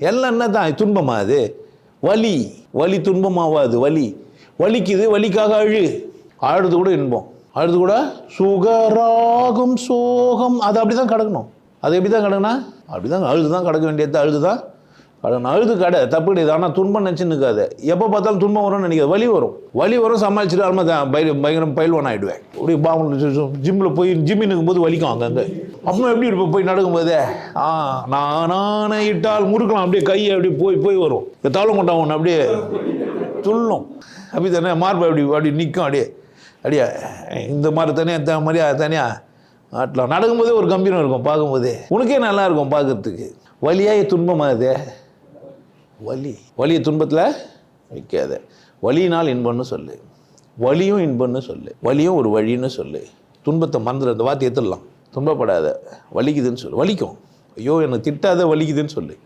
எல்லாம் என்ன தான் துன்பமா அது? வலி வலி துன்பமாவாது. வலி வலிக்குது, வலிக்காக அழுது கூட இன்பம், அழுது கூட சுகராகும் சோகம். அது அப்படி தான் கிடக்கணும். அது எப்படி தான் கிடக்கணும்? அப்படி தான் அழுது தான் கிடக்க வேண்டியது. அழுது தான் கிடக்கணும். அழுது கடை தப்பு கிடையாது. ஆனால் துன்பம் நினச்சின்னு இருக்காது. எப்போ பார்த்தாலும் துன்பம் வரும்னு நினைக்காது. வலி வரும் சமாளிச்சுட்டு தான் பயங்கரம் பயில்வான் ஆகிடுவேன். அப்படி ஜிம்மில் போய் ஜிம்மின் இருக்கும்போது வலிக்கும் அங்கங்கே. அப்புறம் எப்படி இருப்போம் போய் நடக்கும்போதே நானே இட்டால் முறுக்கலாம். அப்படியே கையை அப்படி போய் வரும். இப்போ தவளம் கொண்டா ஒன்று அப்படியே துள்ளும். அப்படி தானே மார்பு அப்படி நிற்கும். அப்படியே இந்த மாதிரி தனியாக மாதிரியா தனியாக ஆட்டலாம். நடக்கும்போதே ஒரு கம்பீரம் இருக்கும். பார்க்கும்போதே உனக்கே நல்லா இருக்கும் பார்க்கறதுக்கு. வலியாக துன்பமாகுது. வலியை துன்பத்தில் வைக்காத. வலியினால் இன்பம்னு சொல்லு, வலியும் இன்பம்னு சொல்லு, வலியும் ஒரு வழின்னு சொல்லு. துன்பத்தை மறந்துட, அந்த வார்த்தை எடுத்துடலாம். துன்பப்படாத, வலிக்குதுன்னு சொல்லு. வலிக்கும், ஐயோ எனக்கு திட்டாத, வலிக்குதுன்னு சொல்லு.